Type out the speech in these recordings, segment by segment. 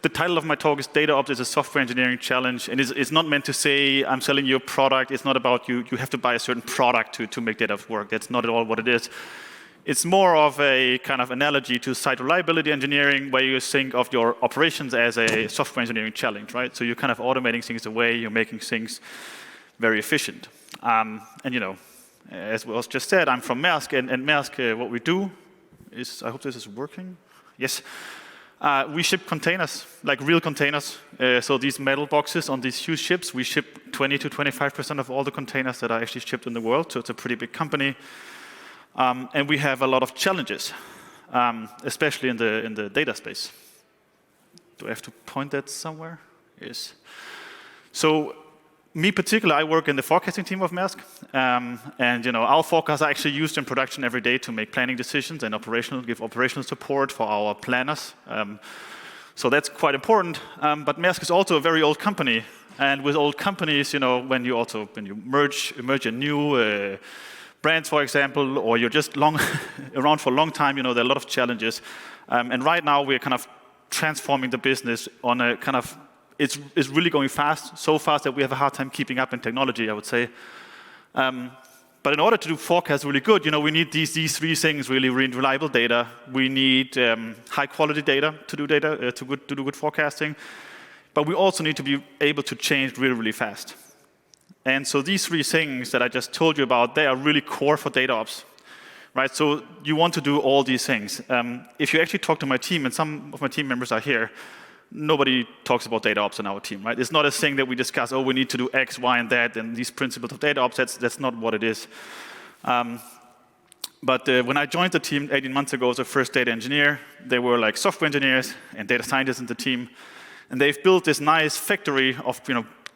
the title of my talk is DataOps is a software engineering challenge, and it's not meant to say I'm selling you a product. It's not about you have to buy a certain product to make DataOps work. That's not at all what it is. It's more of a kind of analogy to site reliability engineering, where you think of your operations as a software engineering challenge, right? So you're kind of automating things away, you're making things very efficient. And as was just said, I'm from Maersk, and Maersk, what we do is, I hope this is working. Yes. We ship containers, like real containers. So these metal boxes on these huge ships, we ship 20 to 25% of all the containers that are actually shipped in the world. So it's a pretty big company. And we have a lot of challenges, especially in the data space. Do I have to point that somewhere? Yes. So me particularly, I work in the forecasting team of Maersk. And our forecasts are actually used in production every day to make planning decisions and give operational support for our planners. So that's quite important. But Maersk is also a very old company. And with old companies, when you merge a new brands, for example, or you're just around for a long time, there are a lot of challenges. And right now we're kind of transforming the business on a kind of, it's really going fast, so fast that we have a hard time keeping up in technology, I would say. But in order to do forecasts really good, we need these three things, really reliable data. We need high quality data to do good forecasting. But we also need to be able to change really, really fast. And so these three things that I just told you about, they are really core for DataOps, right? So you want to do all these things. If you actually talk to my team, and some of my team members are here, nobody talks about DataOps on our team, right? It's not a thing that we discuss, we need to do X, Y, and that, and these principles of DataOps, that's not what it is. But when I joined the team 18 months ago as a first data engineer, they were like software engineers and data scientists in the team. And they've built this nice factory of,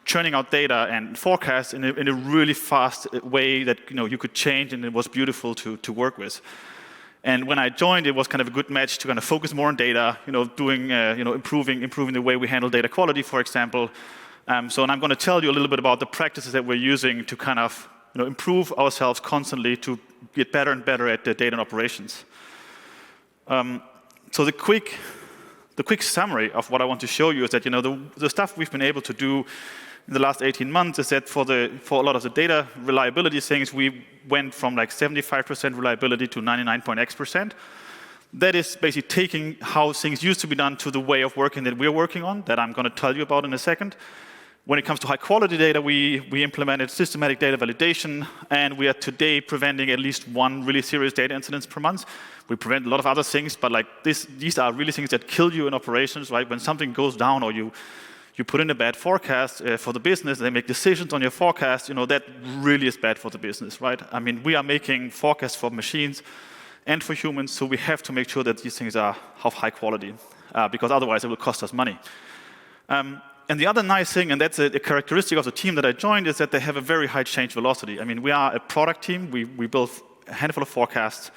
churning out data and forecasts in a really fast way that you could change, and it was beautiful to work with. And when I joined, it was kind of a good match to kind of focus more on data, doing improving the way we handle data quality, for example. And I'm going to tell you a little bit about the practices that we're using to kind of improve ourselves constantly to get better and better at the data and operations. So the quick summary of what I want to show you is that the stuff we've been able to do in the last 18 months is that for a lot of the data reliability things, we went from like 75% reliability to 99.x%. That is basically taking how things used to be done to the way of working that we're working on, that I'm going to tell you about in a second. When it comes to high quality data, we implemented systematic data validation, and we are today preventing at least one really serious data incidents per month. We prevent a lot of other things, but these are really things that kill you in operations, right? When something goes down or you put in a bad forecast for the business, they make decisions on your forecast, that really is bad for the business, right? I mean, we are making forecasts for machines and for humans, so we have to make sure that these things are of high quality, because otherwise it will cost us money. And the other nice thing, and that's a characteristic of the team that I joined, is that they have a very high change velocity. I mean, we are a product team. We build a handful of forecasts.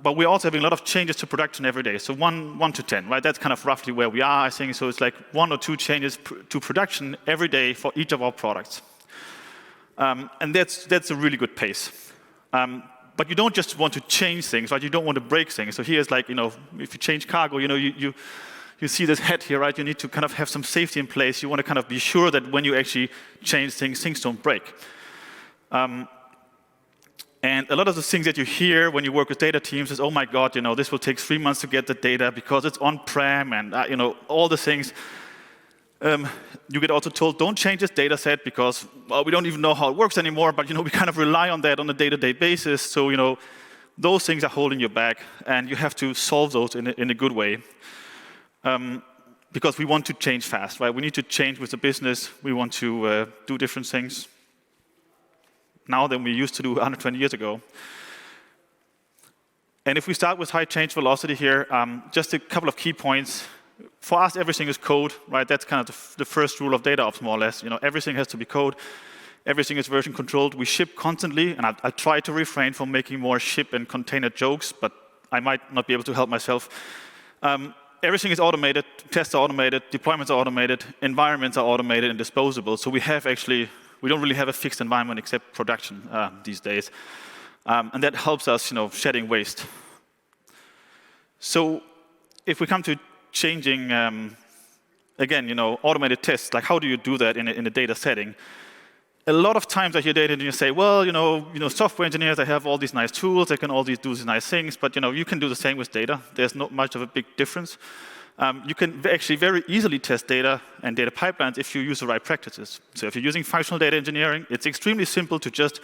But we're also having a lot of changes to production every day. So 1 to 10, right? That's kind of roughly where we are, I think. So it's like 1 or 2 changes to production every day for each of our products. And that's a really good pace. But you don't just want to change things, right? You don't want to break things. So here's like, if you change cargo, you see this head here, right? You need to kind of have some safety in place. You want to kind of be sure that when you actually change things don't break. And a lot of the things that you hear when you work with data teams is, oh my God, this will take 3 months to get the data because it's on-prem and, all the things. You get also told, don't change this data set because, we don't even know how it works anymore, but, we kind of rely on that on a day-to-day basis. So, those things are holding you back, and you have to solve those in a good way. Because we want to change fast, right? We need to change with the business. We want to do different things now than we used to do 120 years ago. And if we start with high change velocity here, just a couple of key points. For us, everything is code, right? That's kind of the first rule of DataOps, more or less. Everything has to be code. Everything is version controlled. We ship constantly, and I try to refrain from making more ship and container jokes, but I might not be able to help myself. Everything is automated. Tests are automated. Deployments are automated. Environments are automated and disposable. So we don't really have a fixed environment except production these days. And that helps us, shedding waste. So if we come to changing, again, automated tests, like how do you do that in a data setting? A lot of times I hear data engineers say, well, software engineers, they have all these nice tools, they can all do these nice things, but you can do the same with data. There's not much of a big difference. You can actually very easily test data and data pipelines if you use the right practices. So if you're using functional data engineering, it's extremely simple to just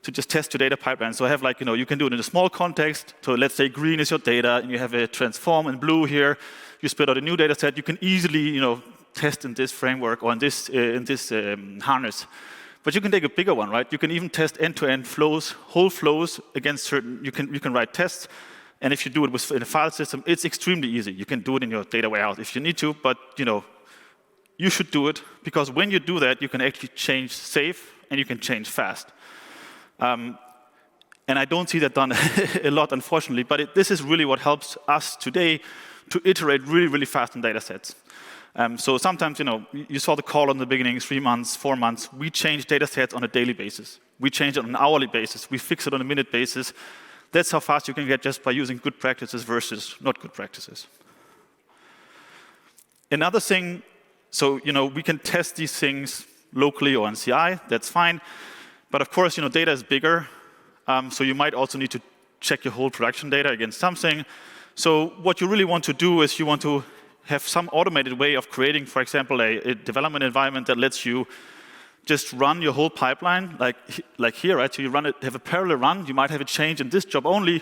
test your data pipeline. So I have you can do it in a small context. So let's say green is your data, and you have a transform and blue here. You spit out a new data set. You can easily, test in this framework or in this harness. But you can take a bigger one, right? You can even test end-to-end flows, whole flows against certain. You can write tests, and if you do it in a file system, it's extremely easy. You can do it in your data warehouse if you need to, but you should do it because when you do that, you can actually change safe and you can change fast. And I don't see that done a lot, unfortunately, but this is really what helps us today to iterate really, really fast in data sets. So sometimes, you saw the call in the beginning, 3 months, 4 months. We change data sets on a daily basis. We change it on an hourly basis. We fix it on a minute basis. That's how fast you can get just by using good practices versus not good practices. Another thing, so, we can test these things locally or on CI. That's fine. But of course, data is bigger. So you might also need to check your whole production data against something. So what you really want to do is you want to have some automated way of creating, for example, a development environment that lets you just run your whole pipeline, like here, right? So you have a parallel run. You might have a change in this job only,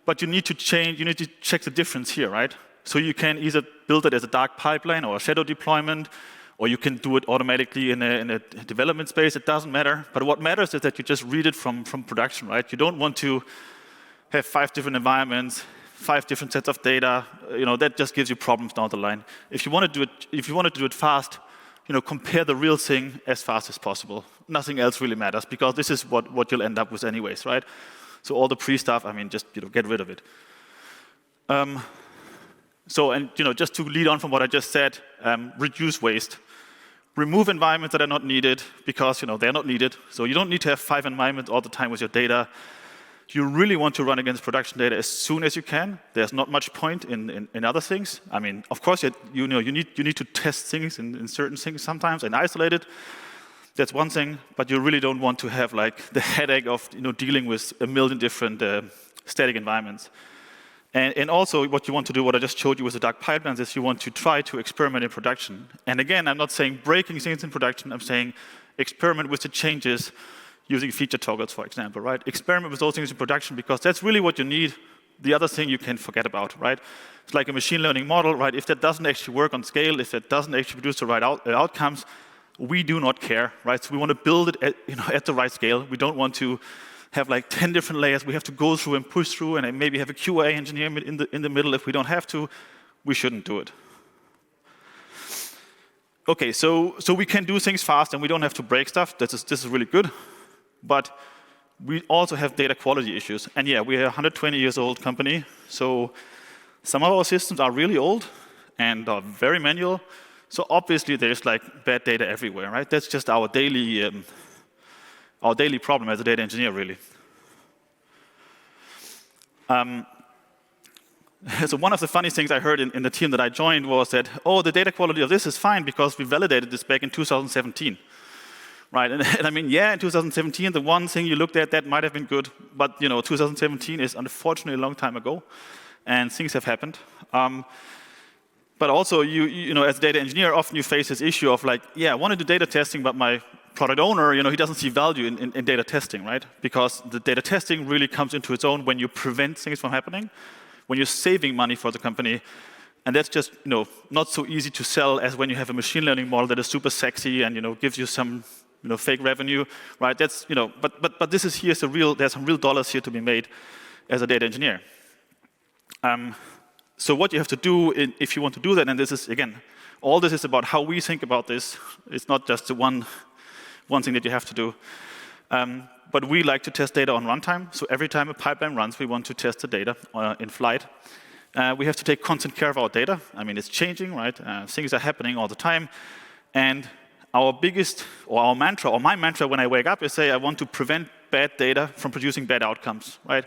but you need to check the difference here, right? So you can either build it as a dark pipeline or a shadow deployment, or you can do it automatically in a development space. It doesn't matter. But what matters is that you just read it from production, right? You don't want to have 5 different environments, 5 different sets of data. That just gives you problems down the line. If you want to do it fast, compare the real thing as fast as possible. Nothing else really matters because this is what you'll end up with anyways, right? So all the pre-stuff, just get rid of it. Just to lead on from what I just said, reduce waste. Remove environments that are not needed because they're not needed. So you don't need to have 5 environments all the time with your data. You really want to run against production data as soon as you can. There's not much point in other things. Of course, you need to test things in certain things sometimes and isolate it. That's one thing, but you really don't want to have the headache of dealing with a million different static environments. And also, what you want to do, what I just showed you with the dark pipelines, is you want to try to experiment in production. And again, I'm not saying breaking things in production. I'm saying experiment with the changes using feature toggles, for example, right? Experiment with those things in production because that's really what you need. The other thing you can forget about, right? It's like a machine learning model, right? If that doesn't actually work on scale, if that doesn't actually produce the right outcomes, we do not care, right? So we want to build it at the right scale. We don't want to have 10 different layers we have to go through and push through and maybe have a QA engineer in the middle. If we don't have to, we shouldn't do it. Okay, so we can do things fast and we don't have to break stuff. This is really good. But we also have data quality issues. And yeah, we're a 120 years old company. So some of our systems are really old and are very manual. So obviously there's bad data everywhere, right? That's just our daily problem as a data engineer, really. So one of the funny things I heard in the team that I joined was that, the data quality of this is fine because we validated this back in 2017. Right, and in 2017, the one thing you looked at that might have been good, but 2017 is unfortunately a long time ago, and things have happened. But also, as a data engineer, often you face this issue of I want to do data testing, but my product owner, he doesn't see value in data testing, right? Because the data testing really comes into its own when you prevent things from happening, when you're saving money for the company, and that's just not so easy to sell as when you have a machine learning model that is super sexy and gives you some fake revenue, right? That's but this is there's some real dollars here to be made as a data engineer. So what you have to do if you want to do that, and this is again, all this is about how we think about this. It's not just the one thing that you have to do. But we like to test data on runtime. So every time a pipeline runs, we want to test the data in flight. We have to take constant care of our data. It's changing, right? Things are happening all the time, and our biggest, or our mantra, or my mantra when I wake up is I want to prevent bad data from producing bad outcomes, right?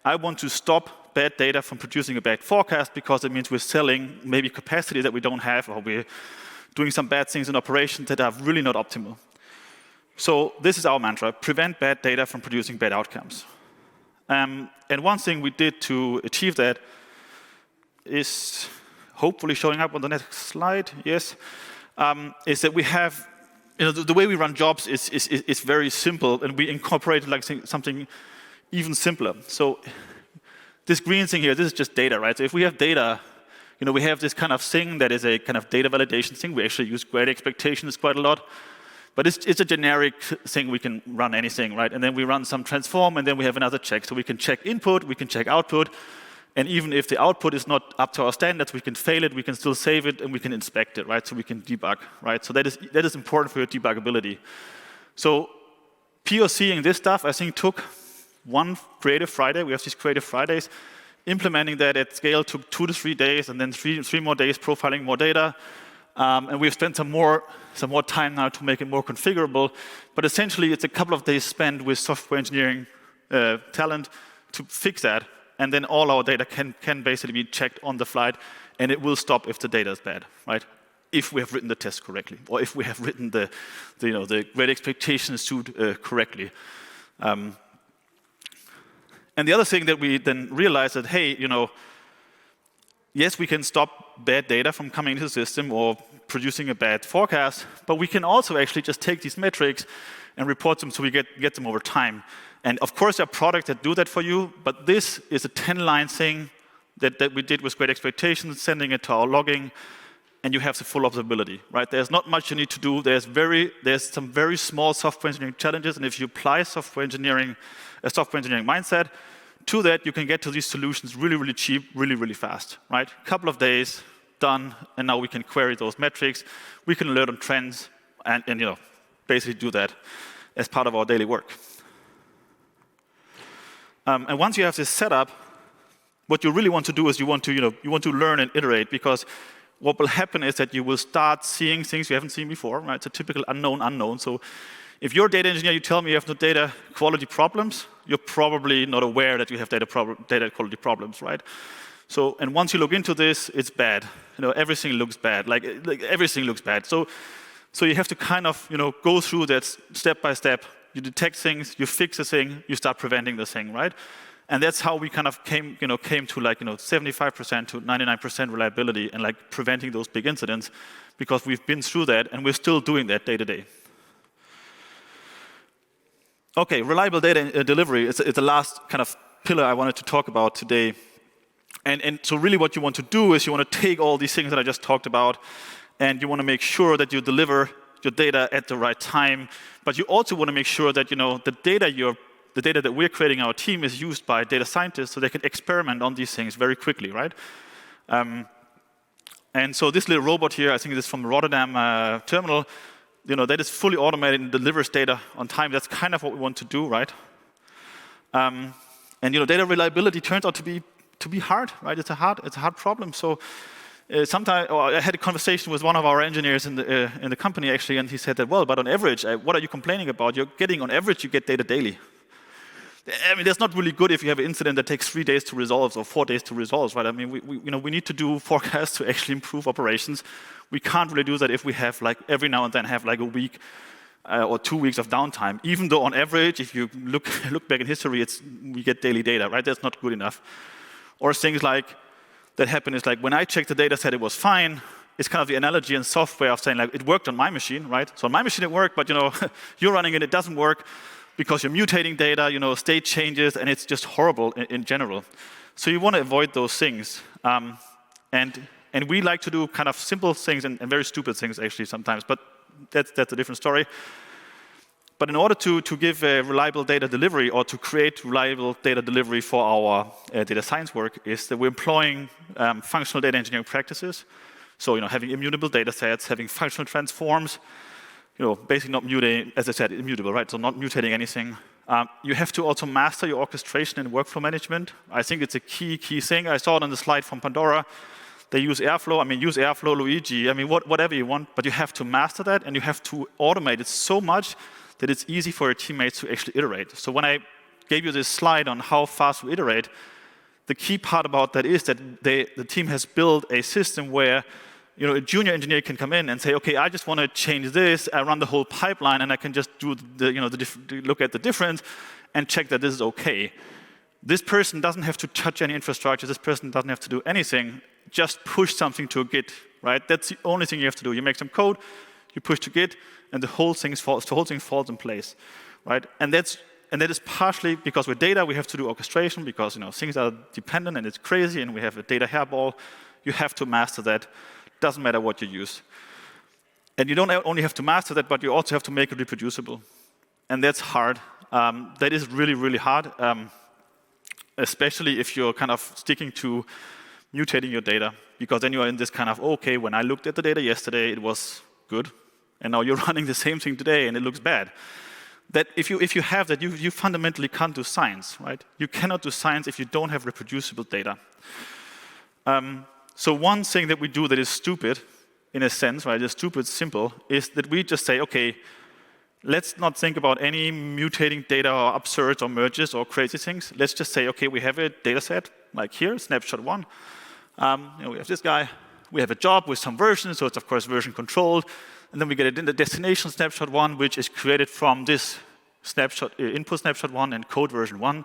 I want to stop bad data from producing a bad forecast because it means we're selling maybe capacity that we don't have, or we're doing some bad things in operations that are really not optimal. So this is our mantra: prevent bad data from producing bad outcomes. And one thing we did to achieve that is hopefully showing up on the next slide. Yes, is that we have, the way we run jobs is very simple, and we incorporated like something even simpler. So this green thing here, this is just data, right? So if we have data, we have this kind of thing that is a kind of data validation thing. We actually use great expectations quite a lot. But it's a generic thing. We can run anything, right? And then we run some transform, and then we have another check. So we can check input, we can check output, and even if the output is not up to our standards, we can fail it, we can still save it, and we can inspect it, right? So we can debug, right? So that is important for your debuggability. So POCing this stuff, I think, took one Creative Friday. We have these Creative Fridays. Implementing that at scale took 2 to 3 days, and then three more days profiling more data. And we've spent some more time now to make it more configurable. But essentially, it's a couple of days spent with software engineering talent to fix that. And then all our data can basically be checked on the flight, and it will stop if the data is bad, right? If we have written the test correctly, or if we have written the great expectations suit correctly. And the other thing that we then realized that, hey, yes, we can stop bad data from coming into the system or producing a bad forecast, but we can also actually just take these metrics and report them so we get them over time. And of course, there are products that do that for you, but this is a 10-line thing that we did with great expectations, sending it to our logging, and you have the full observability, right? There's not much you need to do. There's some very small software engineering challenges, and if you apply a software engineering mindset to that, you can get to these solutions really, really cheap, really, really fast, right? A couple of days, done, and now we can query those metrics. We can alert on trends, and basically do that as part of our daily work. And once you have this set up, what you really want to do is you want to learn and iterate, because what will happen is that you will start seeing things you haven't seen before, right? It's a typical unknown. So if you're a data engineer, you tell me you have no data quality problems, you're probably not aware that you have data quality problems, right? So, and once you look into this, it's bad. Everything looks bad. Like everything looks bad. So you have to kind of, go through that step by step. You detect things, you fix a thing, you start preventing the thing, right? And that's how we kind of came to like 75% to 99% reliability and like preventing those big incidents, because we've been through that and we're still doing that day to day. Okay, reliable data delivery is the last kind of pillar I wanted to talk about today. And so really what you want to do is you want to take all these things that I just talked about, and you want to make sure that you deliver your data at the right time, but you also want to make sure that the data that we're creating our team is used by data scientists so they can experiment on these things very quickly, right? And so this little robot here, I think this is from the Rotterdam terminal, that is fully automated and delivers data on time. That's kind of what we want to do, right? And data reliability turns out to be hard, right? It's a hard problem. So I had a conversation with one of our engineers in the company actually, and he said that, well, but on average, what are you complaining about? You're getting on average, you get data daily. I mean, that's not really good if you have an incident that takes 3 days to resolve or 4 days to resolve, right? I mean, we need to do forecasts to actually improve operations. We can't really do that if we have like every now and then have like a week or 2 weeks of downtime. Even though on average, if you look back in history, we get daily data, right? That's not good enough. Or things like that happen is like when I checked the data set, it was fine. It's kind of the analogy in software of saying like it worked on my machine, right? So on my machine it worked, but you're running it doesn't work because you're mutating data, state changes, and it's just horrible in general. So you want to avoid those things. And we like to do kind of simple things and very stupid things actually sometimes, but that's a different story. But in order to give a reliable data delivery or to create reliable data delivery for our data science work is that we're employing functional data engineering practices. So, having immutable data sets, having functional transforms, basically not mutating, as I said, immutable, right? So not mutating anything. You have to also master your orchestration and workflow management. I think it's a key thing. I saw it on the slide from Pandora. They use Airflow. I mean, use Airflow, Luigi. I mean, whatever you want, but you have to master that, and you have to automate it so much that it's easy for your teammates to actually iterate. So when I gave you this slide on how fast we iterate, the key part about that is that the team has built a system where a junior engineer can come in and say, okay, I just want to change this. I run the whole pipeline, and I can just do look at the difference and check that this is okay. This person doesn't have to touch any infrastructure. This person doesn't have to do anything. Just push something to a Git, right? That's the only thing you have to do. You make some code, you push to Git, and the whole thing falls in place, right? And that is partially because with data we have to do orchestration because things are dependent and it's crazy, and we have a data hairball. You have to master that. Doesn't matter what you use. And you don't only have to master that, but you also have to make it reproducible. And that's hard. That is really, really hard, especially if you're kind of sticking to mutating your data, because then you are in this kind of, okay, when I looked at the data yesterday, it was good, and now you're running the same thing today, and it looks bad. That if you have that, you fundamentally can't do science, right? You cannot do science if you don't have reproducible data. So one thing that we do that is stupid, in a sense, right, is stupid simple, is that we just say, okay, let's not think about any mutating data or upserts or merges or crazy things. Let's just say, okay, we have a data set, like here, snapshot 1. We have this guy. We have a job with some versions, so it's, of course, version controlled. And then we get it in the destination snapshot 1, which is created from this snapshot, input snapshot 1 and code version 1.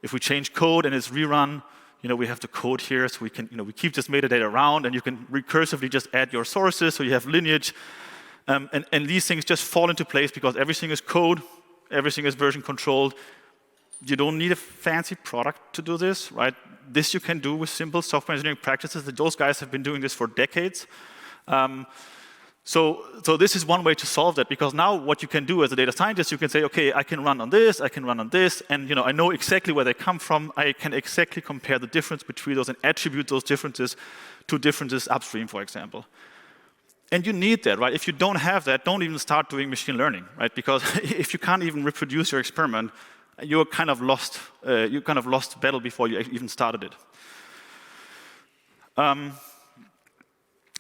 If we change code and it's rerun, we have the code here, so we can, we keep this metadata around, and you can recursively just add your sources, so you have lineage. And these things just fall into place because everything is code, everything is version controlled. You don't need a fancy product to do this, right? This you can do with simple software engineering practices. Those guys have been doing this for decades. So this is one way to solve that, because now what you can do as a data scientist, you can say, okay, I can run on this, I can run on this, and I know exactly where they come from. I can exactly compare the difference between those and attribute those differences to differences upstream, for example. And you need that, right? If you don't have that, don't even start doing machine learning, right? Because if you can't even reproduce your experiment, you're kind of lost. You kind of lost the battle before you even started it.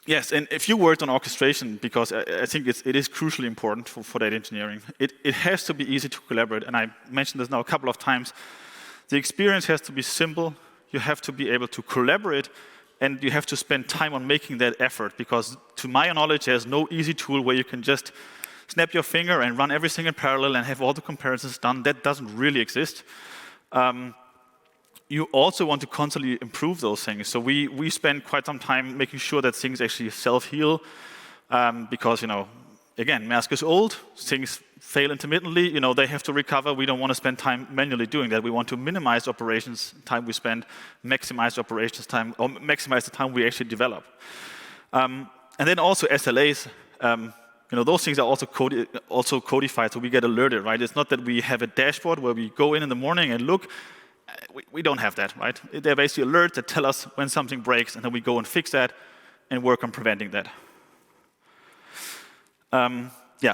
Yes, and a few words on orchestration, because I think it is crucially important for data engineering. It has to be easy to collaborate, and I mentioned this now a couple of times. The experience has to be simple. You have to be able to collaborate, and you have to spend time on making that effort, because to my knowledge, there's no easy tool where you can just snap your finger and run everything in parallel and have all the comparisons done. That doesn't really exist. You also want to constantly improve those things. So we spend quite some time making sure that things actually self-heal, because, again, Maersk is old, things fail intermittently, they have to recover. We don't want to spend time manually doing that. We want to minimize operations time we spend, maximize operations time, or maximize the time we actually develop. And then also SLAs, those things are also codified, so we get alerted, right? It's not that we have a dashboard where we go in the morning and look. We don't have that, right? They're basically alerts that tell us when something breaks, and then we go and fix that and work on preventing that.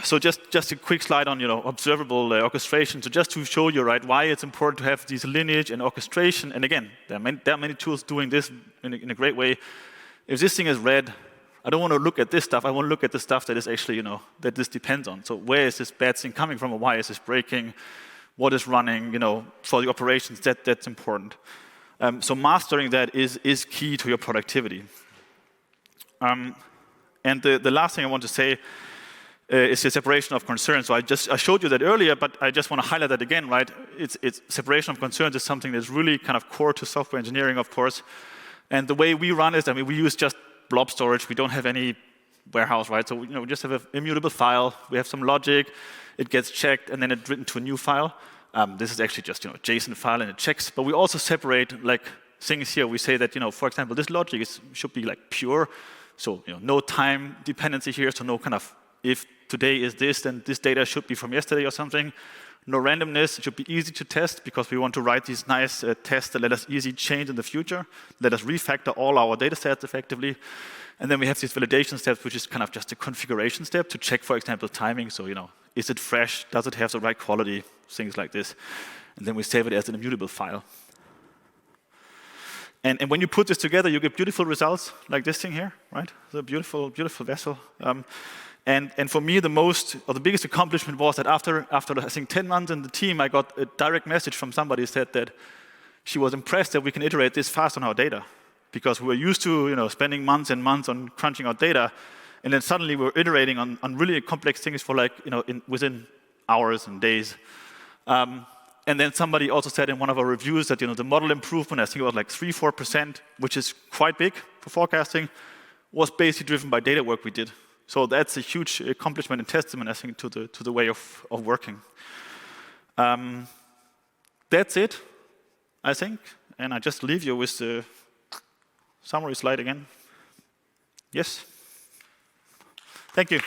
So just a quick slide on observable orchestration. So just to show you, right, why it's important to have these lineage and orchestration. And again, there are many tools doing this in a great way. If this thing is red, I don't want to look at this stuff. I want to look at the stuff that is actually, that this depends on. So where is this bad thing coming from, or why is this breaking? What is running, for the operations? That's important. So mastering that is key to your productivity. And the last thing I want to say is the separation of concerns. So I showed you that earlier, but I just want to highlight that again, right? It's separation of concerns is something that's really kind of core to software engineering, of course. And the way we run is, we use just blob storage. We don't have any warehouse, right? So we just have an immutable file. We have some logic. It gets checked, and then it's written to a new file. This is actually just a JSON file, and it checks. But we also separate things here. We say that for example, this logic should be pure. So no time dependency here. So no kind of, if today is this, then this data should be from yesterday or something. No randomness. It should be easy to test, because we want to write these nice tests that let us easily change in the future. Let us refactor all our data sets effectively. And then we have these validation steps, which is kind of just a configuration step to check, for example, timing. So is it fresh? Does it have the right quality? Things like this. And then we save it as an immutable file. And when you put this together, you get beautiful results like this thing here, right? The beautiful, beautiful vessel. And for me, the biggest accomplishment was that after I think 10 months in the team, I got a direct message from somebody who said that, she was impressed that we can iterate this fast on our data, because we were used to spending months and months on crunching our data, and then suddenly we're iterating on really complex things for within hours and days. And then somebody also said in one of our reviews that the model improvement, I think it was like 3-4%, which is quite big for forecasting, was basically driven by data work we did. So that's a huge accomplishment and testament, I think, to the way of working. That's it, I think. And I just leave you with the summary slide again. Yes. Thank you.